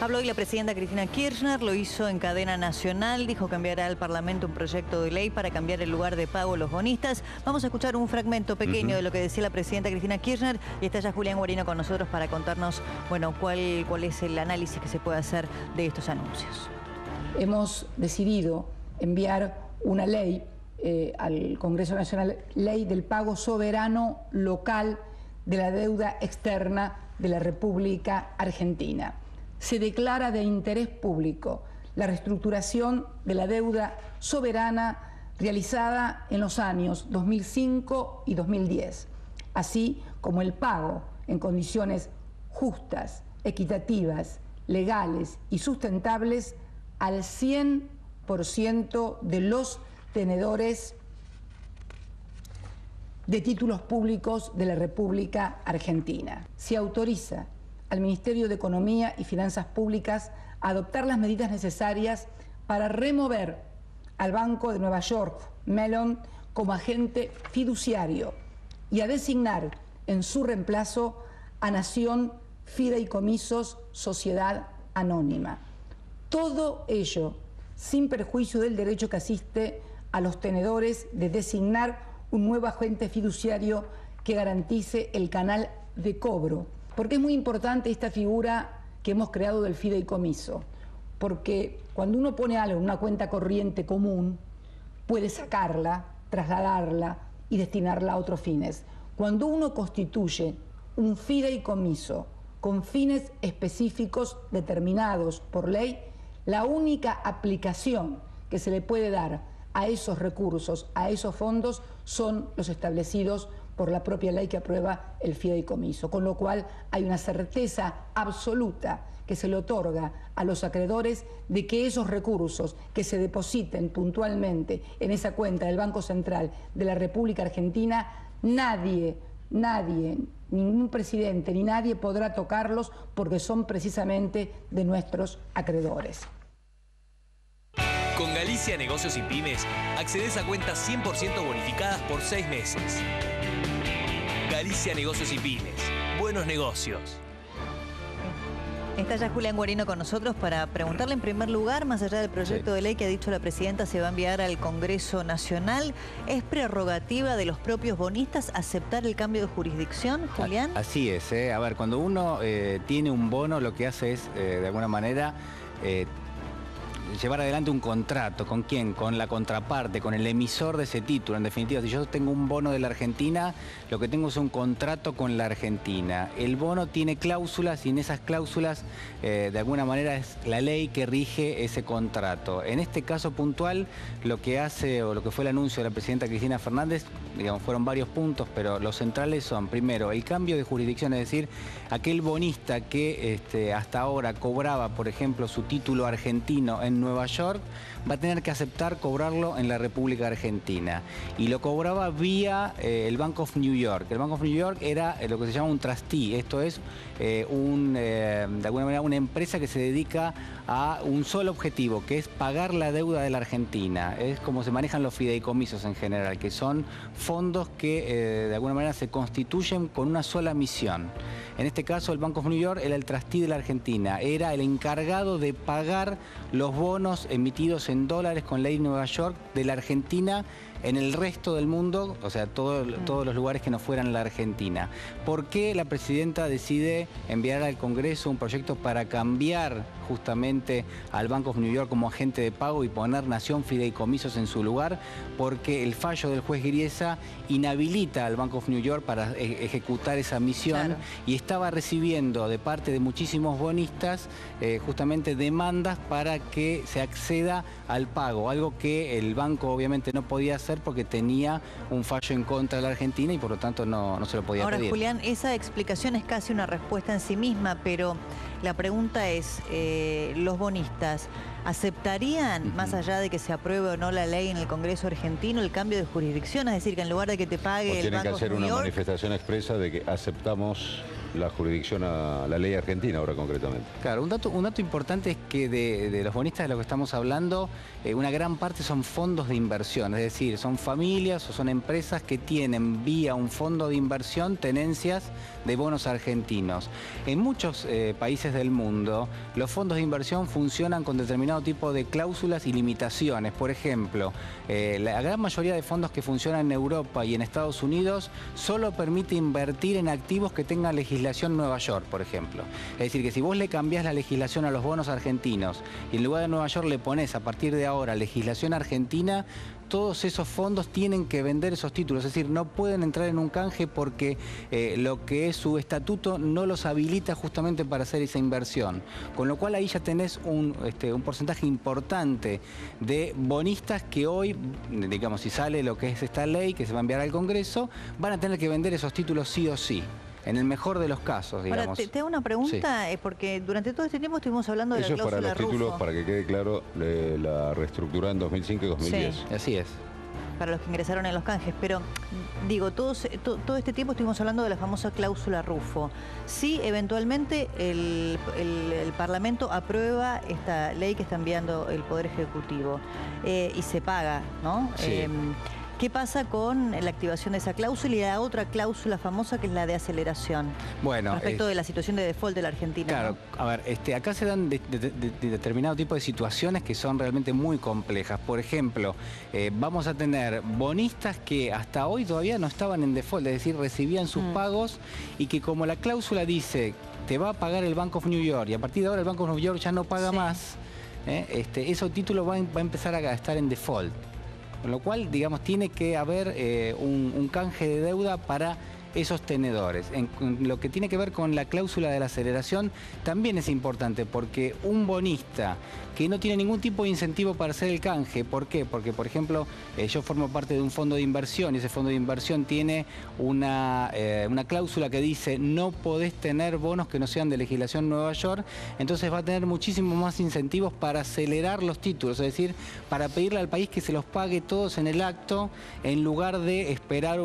Habló hoy la presidenta Cristina Kirchner, lo hizo en cadena nacional, dijo que enviará al Parlamento un proyecto de ley para cambiar el lugar de pago a los bonistas. Vamos a escuchar un fragmento pequeño de lo que decía la presidenta Cristina Kirchner y está ya Julián Guarino con nosotros para contarnos, bueno, cuál es el análisis que se puede hacer de estos anuncios. Hemos decidido enviar una ley al Congreso Nacional, ley del pago soberano local de la deuda externa de la República Argentina. Se declara de interés público la reestructuración de la deuda soberana realizada en los años 2005 y 2010, así como el pago en condiciones justas, equitativas, legales y sustentables al 100% de los tenedores de títulos públicos de la República Argentina. Se autoriza al Ministerio de Economía y Finanzas Públicas a adoptar las medidas necesarias para remover al Banco de Nueva York Mellon como agente fiduciario y a designar en su reemplazo a Nación Fideicomisos Sociedad Anónima. Todo ello sin perjuicio del derecho que asiste a los tenedores de designar un nuevo agente fiduciario que garantice el canal de cobro. Porque es muy importante esta figura que hemos creado del fideicomiso, porque cuando uno pone algo en una cuenta corriente común, puede sacarla, trasladarla y destinarla a otros fines. Cuando uno constituye un fideicomiso con fines específicos determinados por ley, la única aplicación que se le puede dar a esos recursos, a esos fondos, son los establecidos por la propia ley que aprueba el fideicomiso, con lo cual hay una certeza absoluta que se le otorga a los acreedores de que esos recursos que se depositen puntualmente en esa cuenta del Banco Central de la República Argentina, nadie, ningún presidente ni nadie podrá tocarlos porque son precisamente de nuestros acreedores. Con Galicia Negocios y Pymes, accedes a cuentas 100% bonificadas por 6 meses. Galicia Negocios y Pymes. Buenos negocios. Está ya Julián Guarino con nosotros para preguntarle en primer lugar, más allá del proyecto de ley que ha dicho la presidenta se va a enviar al Congreso Nacional, ¿es prerrogativa de los propios bonistas aceptar el cambio de jurisdicción, Julián? Así es, a ver, cuando uno tiene un bono, lo que hace es, de alguna manera, llevar adelante un contrato. ¿Con quién? Con la contraparte, con el emisor de ese título. En definitiva, si yo tengo un bono de la Argentina, lo que tengo es un contrato con la Argentina. El bono tiene cláusulas y en esas cláusulas, de alguna manera, es la ley que rige ese contrato. En este caso puntual, lo que hace, o lo que fue el anuncio de la presidenta Cristina Fernández, digamos, fueron varios puntos, pero los centrales son, primero, el cambio de jurisdicción, es decir, aquel bonista que hasta ahora cobraba, por ejemplo, su título argentino en Nueva York, va a tener que aceptar cobrarlo en la República Argentina. Y lo cobraba vía el Bank of New York. El Bank of New York era lo que se llama un trustee. Esto es de alguna manera una empresa que se dedica a un solo objetivo, que es pagar la deuda de la Argentina. Es como se manejan los fideicomisos en general, que son fondos que de alguna manera se constituyen con una sola misión. En este caso, el Bank of New York era el trustee de la Argentina, era el encargado de pagar los bonos emitidos en dólares con ley Nueva York de la Argentina en el resto del mundo, o sea, todos los lugares que no fueran la Argentina. ¿Por qué la presidenta decide enviar al Congreso un proyecto para cambiar justamente al Bank of New York como agente de pago y poner Nación Fideicomisos en su lugar? Porque el fallo del juez Griesa inhabilita al Bank of New York para ejecutar esa misión. Claro. Y estaba recibiendo de parte de muchísimos bonistas justamente demandas para que se acceda al pago, algo que el banco obviamente no podía hacer porque tenía un fallo en contra de la Argentina y por lo tanto no se lo podía pedir. Ahora, Julián, esa explicación es casi una respuesta en sí misma, pero la pregunta es, ¿los bonistas aceptarían, más allá de que se apruebe o no la ley en el Congreso argentino, el cambio de jurisdicción? Es decir, que en lugar de que te pague el Banco of New York... Tienen que hacer una manifestación expresa de que aceptamos la jurisdicción a la ley argentina ahora concretamente. Claro, un dato importante es que de los bonistas de lo que estamos hablando, una gran parte son fondos de inversión, es decir, son familias o son empresas que tienen vía un fondo de inversión tenencias de bonos argentinos. En muchos países del mundo, los fondos de inversión funcionan con determinado tipo de cláusulas y limitaciones. Por ejemplo, la gran mayoría de fondos que funcionan en Europa y en Estados Unidos solo permite invertir en activos que tengan legislación Nueva York, por ejemplo. Es decir, que si vos le cambiás la legislación a los bonos argentinos y en lugar de Nueva York le ponés a partir de ahora legislación argentina, todos esos fondos tienen que vender esos títulos, es decir, no pueden entrar en un canje porque lo que es su estatuto no los habilita justamente para hacer esa inversión. Con lo cual ahí ya tenés un porcentaje importante de bonistas que hoy, digamos, si sale lo que es esta ley que se va a enviar al Congreso, van a tener que vender esos títulos sí o sí. En el mejor de los casos, digamos. Ahora, te hago una pregunta, sí. Porque durante todo este tiempo estuvimos hablando de Eso la cláusula para los títulos, Rufo. para que quede claro, la reestructurada en 2005 y 2010. Sí. Así es. Para los que ingresaron en los canjes, pero digo, todo este tiempo estuvimos hablando de la famosa cláusula Rufo. Si eventualmente el Parlamento aprueba esta ley que está enviando el Poder Ejecutivo y se paga, ¿no? Sí. ¿Qué pasa con la activación de esa cláusula y la otra cláusula famosa que es la de aceleración? Bueno, respecto de la situación de default de la Argentina. Claro, ¿no? a ver, acá se dan de determinado tipo de situaciones que son realmente muy complejas. Por ejemplo, vamos a tener bonistas que hasta hoy todavía no estaban en default, es decir, recibían sus pagos y que como la cláusula dice te va a pagar el Bank of New York y a partir de ahora el Bank of New York ya no paga más, esos títulos va a empezar a estar en default. Con lo cual, digamos, tiene que haber un canje de deuda para esos tenedores. En lo que tiene que ver con la cláusula de la aceleración, también es importante porque un bonista que no tiene ningún tipo de incentivo para hacer el canje, ¿por qué? Porque, por ejemplo, yo formo parte de un fondo de inversión y ese fondo de inversión tiene una cláusula que dice no podés tener bonos que no sean de legislación Nueva York, entonces va a tener muchísimos más incentivos para acelerar los títulos, es decir, para pedirle al país que se los pague todos en el acto en lugar de esperar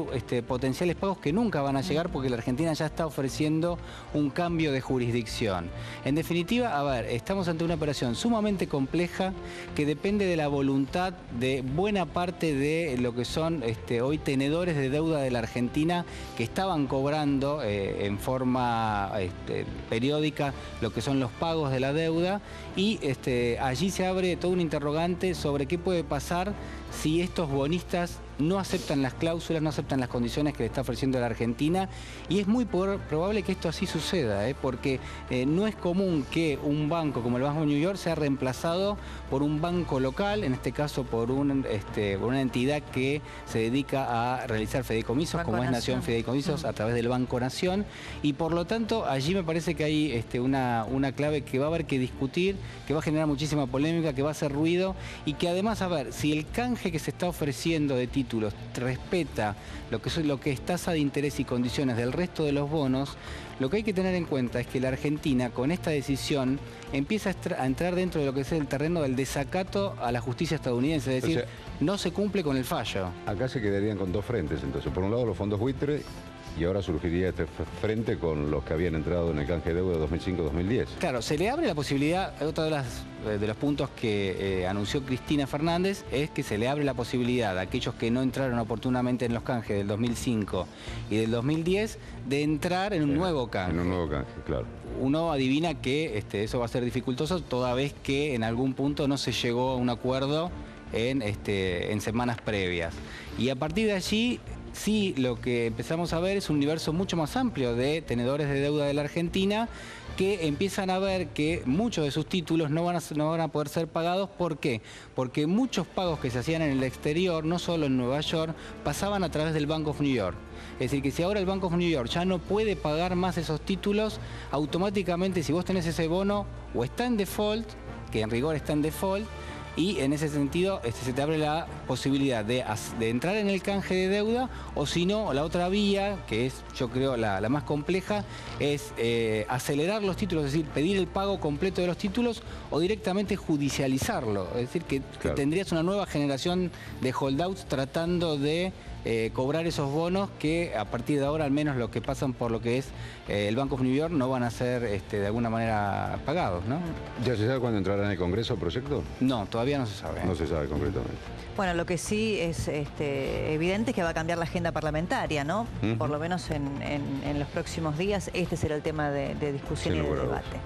potenciales pagos que nunca van a llegar porque la Argentina ya está ofreciendo un cambio de jurisdicción. En definitiva, a ver, estamos ante una operación sumamente compleja que depende de la voluntad de buena parte de lo que son hoy tenedores de deuda de la Argentina que estaban cobrando en forma periódica lo que son los pagos de la deuda y allí se abre todo un interrogante sobre qué puede pasar si estos bonistas no aceptan las cláusulas, no aceptan las condiciones que le está ofreciendo la Argentina y es muy probable que esto así suceda, porque no es común que un banco como el Banco de New York sea reemplazado por un banco local, en este caso por una entidad que se dedica a realizar fideicomisos, como es Nación Fideicomisos, a través del Banco Nación, y por lo tanto allí me parece que hay una clave que va a haber que discutir, que va a generar muchísima polémica, que va a hacer ruido y que además, a ver, si el canje que se está ofreciendo de títulos respeta lo que es tasa de interés y condiciones del resto de los bonos, lo que hay que tener en cuenta es que la Argentina con esta decisión empieza a entrar dentro de lo que es el terreno del desacato a la justicia estadounidense, es decir, no se cumple con el fallo. Acá se quedarían con dos frentes, entonces, por un lado los fondos buitre y ahora surgiría este frente con los que habían entrado en el canje de deuda de 2005-2010. Claro, se le abre la posibilidad, otro de los puntos que anunció Cristina Fernández es que se le abre la posibilidad a aquellos que no entraron oportunamente en los canjes del 2005 y del 2010 de entrar en un nuevo canje. En un nuevo canje, claro. Uno adivina que eso va a ser dificultoso toda vez que en algún punto no se llegó a un acuerdo en semanas previas. Y a partir de allí, sí, lo que empezamos a ver es un universo mucho más amplio de tenedores de deuda de la Argentina que empiezan a ver que muchos de sus títulos no van a poder ser pagados. ¿Por qué? Porque muchos pagos que se hacían en el exterior, no solo en Nueva York, pasaban a través del Bank of New York. Es decir, que si ahora el Bank of New York ya no puede pagar más esos títulos, automáticamente si vos tenés ese bono o está en default, que en rigor está en default, y en ese sentido se te abre la posibilidad de entrar en el canje de deuda o si no, la otra vía, que es yo creo la más compleja, es acelerar los títulos, es decir, pedir el pago completo de los títulos o directamente judicializarlo. Es decir, que tendrías una nueva generación de holdouts tratando de cobrar esos bonos que a partir de ahora, al menos los que pasan por lo que es el Bank of New York, no van a ser de alguna manera pagados, ¿no? ¿Ya se sabe cuándo entrará en el Congreso el proyecto? No, todavía no se sabe. No se sabe concretamente. Bueno, lo que sí es evidente es que va a cambiar la agenda parlamentaria, ¿no? Por lo menos en los próximos días este será el tema de discusión Sin y de lugar a dudas. debate.